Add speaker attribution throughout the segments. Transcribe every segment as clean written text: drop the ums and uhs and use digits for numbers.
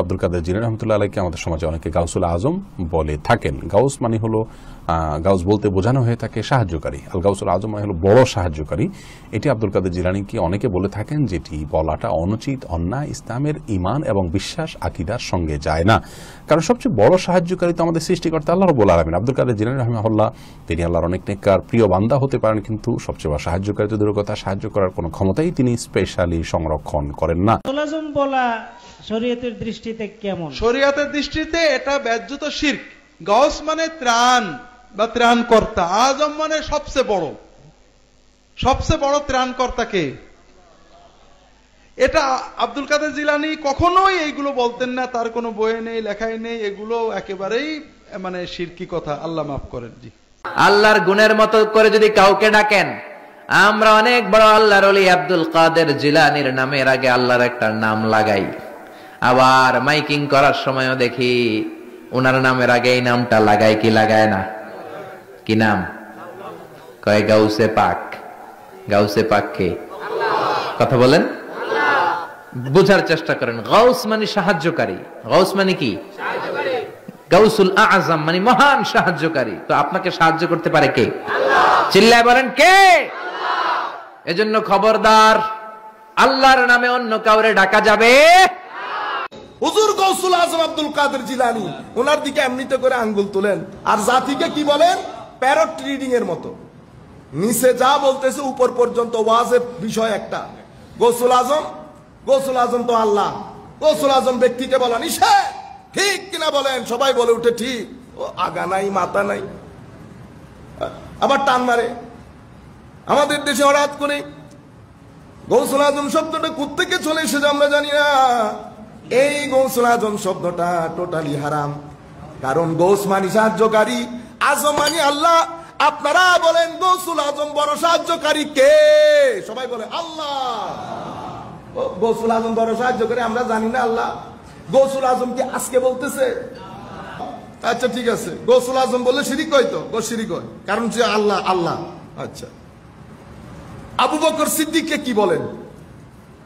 Speaker 1: আব্দুল কাদের জিলানী রহমতুল্লাহ আলাইকে আমাদের সমাজে অনেকে গাউসুল আজম বলে থাকেন। গাউস মানে হলো, গাউস বলতে বোঝানো হয়ে থাকে সাহায্যকারী, আল গাউসুল আজম মানে হলো বড় সাহায্যকারী। এটি আব্দুল কাদের জিলানীকে অনেকে বলে থাকেন, যেটি বলাটা অনুচিত, অন্যায়, ইসলামের ঈমান এবং বিশ্বাস আকীদার সঙ্গে যায় না। কারণ সবচেয়ে বড় সাহায্যকারী তো আমাদের সৃষ্টিকর্তা আল্লাহ রাব্বুল আলামিন। আব্দুল কাদের জিলানী রাহিমাহুল্লাহ তিনি আল্লাহর অনেক নেককার প্রিয় বান্দা হতে পারেন, কিন্তু সবচেয়ে বড় সাহায্যকারী তো দূরের কথা, সাহায্য করার কোনো ক্ষমতাই তিনি স্পেশালি সংরক্ষণ করেন না।
Speaker 2: বলা শরীয়তের দৃষ্টিতে কেমন?
Speaker 3: শরীয়তের দৃষ্টিতে এটা ব্যাজ্যত শিরক। গাউস মানে ত্রাণ বা ত্রাণকর্তা, আজম মানে সবচেয়ে বড় ত্রাণকর্তা কে? এটা আব্দুল কাদের জিলানী কখনোই এইগুলো বলতেন না, তার কোনো বইয়ে নেই, লেখাই নেই, এগুলো একেবারেই মানে শিরকি কথা, আল্লাহ মাফ করেন। জি,
Speaker 4: আল্লাহর গুণের মতো করে যদি কাউকে ডাকেন, আমরা অনেক বড় আল্লাহর ওলি আব্দুল কাদের জিলানীর নামের আগে আল্লাহর একটা নাম লাগাই, আবার মাইকিং করার সময়ও দেখি ওনার নামের আগে এই নামটা লাগায় কি লাগায় না? কি নাম কয়? গাউসে পাক। গাউসে পাক কে? কথা বলেন, বুঝার চেষ্টা করেন। গাউস মানে সাহায্যকারী। গাউস মানে কি? গাউসুল আজম মানে মহান সাহায্যকারী। তো আপনাকে সাহায্য করতে পারে কে? চিল্লায় বলেন কে? এজন্য খবরদার, আল্লাহর নামে অন্য কাউরে ডাকা যাবে।
Speaker 5: হুজুর গাউসুল আজম আব্দুল কাদের জিলানী, ওনার দিকে এমনিতে করে আঙ্গুল তুলেন আর জাতিকে কি বলেন? প্যারট রিডিং এর মতো নিচে যা বলতেছে উপর পর্যন্ত ওয়াজের বিষয় একটা। গাউসুল আজম তো আল্লাহ। গাউসুল আজম ব্যক্তিকে বলা নিষেধ, ঠিক কিনা বলেন? সবাই বলে উঠে ঠিক। ও আগা নাই মাথা নাই, আবার টান মারে। আমাদের দেশে হঠাৎ করে গাউসুল আজম শব্দটা কোত্থেকে চলে এসেছে আমরা জানি না। এই গাউসুল আজম শব্দটা টোটালি হারাম, কারণ গাউস মানে সাহায্যকারী, আজম মানে আল্লাহ। আপনারা বলেন গাউসুল আজম বড় সাহায্যকারী কে? সবাই বলে আল্লাহ। গাউসুল আজম বড় সাহায্যকারী, আমরা জানি না আল্লাহ। গাউসুল আজম কি আজকে বলতেছে? আচ্ছা ঠিক আছে, গাউসুল আজম বললে শিরিক হয়, তো শিরিক হয়, কারণ যে আল্লাহ আল্লাহ। আচ্ছা, আবু বকর সিদ্দিককে কি বলেন?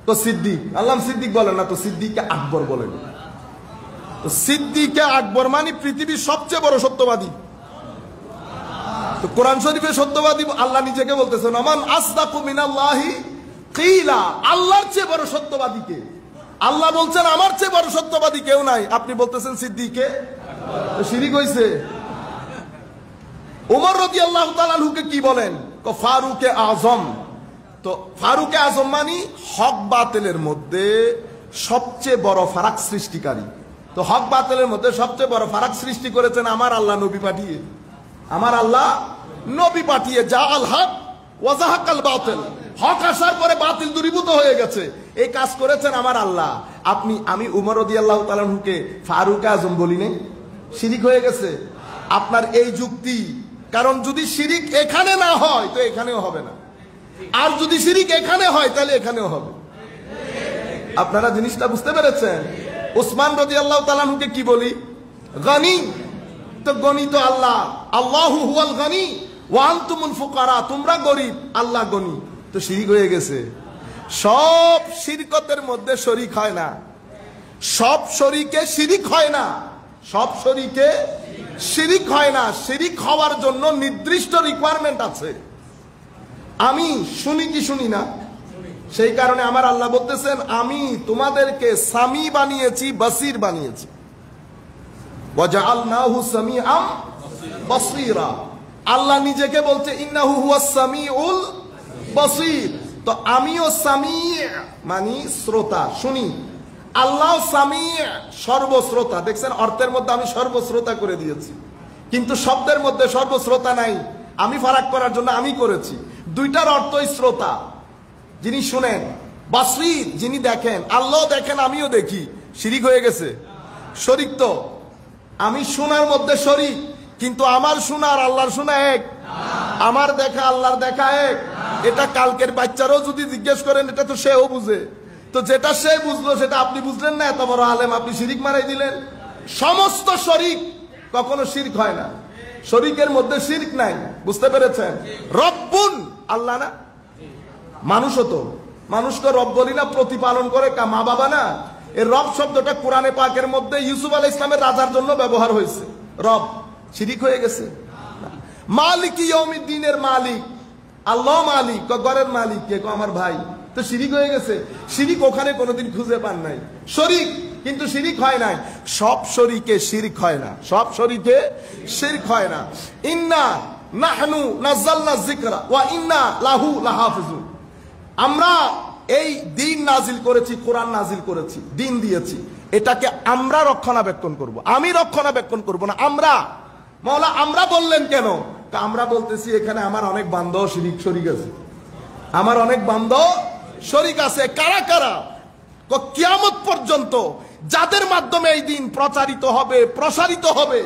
Speaker 5: তো সিদ্দিক, আল্লাহ সিদ্দিক বলেন না, তো সিদ্দিককে আকবর বলেন। তো সিদ্দিকে আকবর মানে পৃথিবীর সবচেয়ে বড় সত্যবাদী। তো কোরআন শরীফে সত্যবাদী আল্লাহ নিজেকে বলতেছেন, আমান আসদাকু মিনাল্লাহি কিলা। আল্লাহর চেয়ে বড় সত্যবাদী কে? আল্লাহ বলছেন আমার চেয়ে বড় সত্যবাদী কেউ নাই, আপনি বলতেছেন সিদ্দিকে। শিরিক হইছে। ওমর রাদিয়াল্লাহু তাআলা আনহুকে কি বলেন? ফারুকে আজম। তো ফারুকে আজম মানে হক বাতিলের মধ্যে সবচেয়ে বড় ফারাক সৃষ্টিকারী। তো হক বাতিলের মধ্যে সবচেয়ে বড় ফারাক সৃষ্টি করেছেন আমার আল্লাহ নবী পাঠিয়ে। আমার আল্লাহ নবী পাঠিয়ে, যা আল হক ওয়াজাহাকাল বাতিল, হক আসার পরে বাতিল দূরীভূত হয়ে গেছে, এই কাজ করেছেন আমার আল্লাহ। আমি উমর রাদিয়াল্লাহু তাআলা আনহুকে ফারুকে আজম বলি নাই? শিরিক হয়ে গেছে আপনার এই যুক্তি। কারণ যদি শিরিক এখানে না হয় তো এখানেও হবে না, আর যদি শিরিক এখানে হয় তাহলে এখানেও হবে। আপনারা জিনিসটা বুঝতে পেরেছেন? উসমান রাদিয়াল্লাহু তাআলা আনহুকে কি বলি? গনি। তো গনি তো আল্লাহ, আল্লাহু হুয়াল গনি ওয়া আনতুমুল ফুকারা, তোমরা গরিব, আল্লাহ গনি। তো শিরিক হয়ে গেছে। সব শিরকতের মধ্যে শরিক হয় না, সব শরিকে শিরিক হয় না, সব শরিকে শিরিক হয় না। শিরিক হওয়ার জন্য নির্দিষ্ট রিকোয়ারমেন্ট আছে। আমি শুনি কি শুনি না? সেই কারণে আমার আল্লাহ বলতেছেন, আমি তোমাদেরকে সামি বানিয়েছি, বাসির বানিয়েছি। ওয়াজআলনাহু সামিআম বাসীরা। আল্লাহ নিজেকে বলছে ইন্নাহু হুয়াস সামিউল বাসীর। তো আমিও সামি মানে শ্রোতা, শুনি। আল্লাহ সামি সর্বশ্রোতা। দেখছেন অর্থের মধ্যে আমি সর্বশ্রোতা করে দিয়েছি, কিন্তু শব্দের মধ্যে সর্বশ্রোতা নাই। আমি ফারাক করার জন্য আমি করেছি। দুইটার অর্থই শ্রোতা, যিনি শুনেন, বাসীর যিনি দেখেন। আল্লাহ দেখেন, আমিও দেখি। শিরিক হয়ে গেছে। শরিক তো আমি শোনার মধ্যে শরিক, কিন্তু আমার শোনা আর আল্লাহর শোনা এক, আমার দেখা আল্লাহর দেখা এক। এটা কালকের বাচ্চারও যদি জিজ্ঞেস করেন, এটা তো সেও বুঝে। তো যেটা সে বুঝলো সেটা আপনি বুঝলেন না, এত বড় আলেম আপনি শিরিক মারাই দিলেন। সমস্ত শরিক কখনো শিরক হয় না, শরিকের মধ্যে শিরক নাই। বুঝতে পেরেছেন? রব্বুন আল্লাহ না, মানুষও তো, মানুষকে রব বলি না, প্রতিপালন করে মা বাবা না। এই রব শব্দটা কোরআনে পাকের মধ্যে ইউসুফ আলাইহিস সালামের রাজার জন্য ব্যবহার হয়েছে। রব শিরিক হয়ে গেছে। মালিক ইয়াউমিদ্দিনের মালিক আল্লাহ, মালিক ঘরের মালিক কে? আমার ভাই। তো শিরিক হয়ে গেছে। শিরিক ওখানে কোনোদিন খুঁজে পান নাই। শরীক, কিন্তু শিরিক হয় নাই। সব শরীকে শিরিক হয় না, সব শরীকে শিরিক হয় না। ইন্না নাহনু নাযালনা যিকরা ওয়া ইন্না লাহু লাহাফিজুন। আমরা এই দিন নাজিল করেছি, কোরআন নাজিল করেছি, দিন দিয়েছি, এটাকে আমরা রক্ষণাবেক্ষণ করব। আমি রক্ষণাবেক্ষণ করব না, আমরা। মাওলা আমরা বললেন কেন? আমরা বলতেছি এখানে আমার অনেক বান্দা শরীক আছে, আমার অনেক বান্দা শরীক আছে। কারা কারা? কিয়ামত পর্যন্ত যাদের মাধ্যমে এই দিন প্রচারিত হবে, প্রসারিত হবে,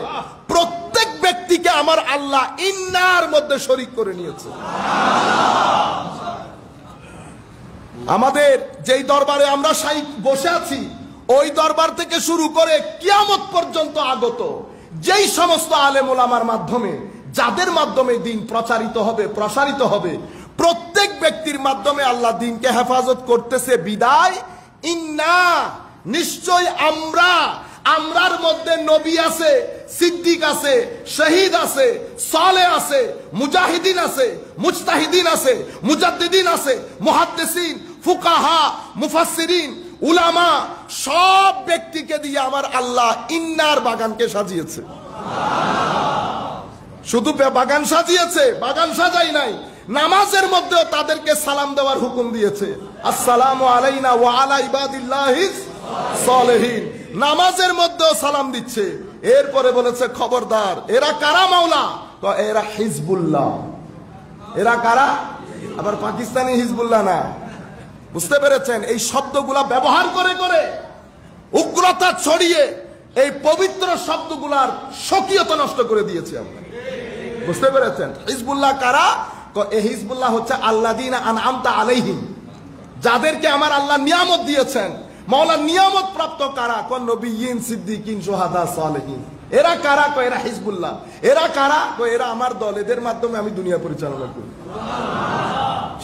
Speaker 5: প্রত্যেক ব্যক্তিকে আমার আল্লাহ ইন্নার মধ্যে শরীক করে নিয়েছে। আমাদের যেই দরবারে আমরা বসে আছি, ওই দরবার থেকে শুরু করে কিয়ামত পর্যন্ত আগত যেই সমস্ত আলেম ওলামার মাধ্যমে, যাদের মাধ্যমে দিন প্রচারিত হবে, প্রসারিত হবে, প্রত্যেক ব্যক্তির মাধ্যমে আল্লাহ দিনকে হেফাজত করতেছে। বিদায় ইন্না, নিশ্চয় আমরা, আমরার মধ্যে নবী আছে, সিদ্দিক আছে, শহীদ আছে, সালেহ আছে, মুজাহিদিন আছে, মুজতাহিদিন আছে, মুজাদ্দিদিন আছে, মুহাদ্দিসিন, ফুকাহা, মুফাসসিরিন, উলামা, সব ব্যক্তিকে দিয়ে আমার আল্লাহ ইন্নার বাগানকে সাজিয়েছে। শুধু বাগান সাজিয়েছে, বাগান সাজাই নাই, নামাজের মধ্যেও তাদেরকে সালাম দেওয়ার হুকুম দিয়েছে। আসসালামু আলাইনা ওয়া আলা ইবাদিল্লাহিস সালিহিন। নামাজের মধ্যেও সালাম দিচ্ছে। এরপরে বলেছে খবরদার, এরা কারা মাওলা? তো এরা হিজবুল্লাহ। এরা কারা? আবার পাকিস্তানি হিজবুল্লাহ না। বুঝতে পেরেছেন? এই শব্দগুলা ব্যবহার করে করে উগ্রতা ছড়িয়ে এই পবিত্র শব্দগুলার স্বকীয়তা নষ্ট করে দিয়েছি আমরা। বুঝতে পেরেছেন? হিজবুল্লাহ কারা? এই হিজবুল্লাহ হচ্ছে আল্লাযীনা আনআমতা আলাইহিম, যাদেরকে আমার আল্লাহ নিয়ামত দিয়েছেন। মাওলা নিয়ামত প্রাপ্ত কারা? কোন নবিয়্যিন, সিদ্দিকিন, শুহাদা, সালেহিন। এরা কারা? এরা হিজবুল্লাহ। এরা কারা? এরা আমার দল, এদের মাধ্যমে আমি দুনিয়া পরিচালনা করি।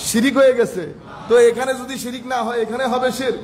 Speaker 5: শিরিক হয়ে গেছে। তো এখানে যদি শিরিক না হয়, এখানে হবে শিরক।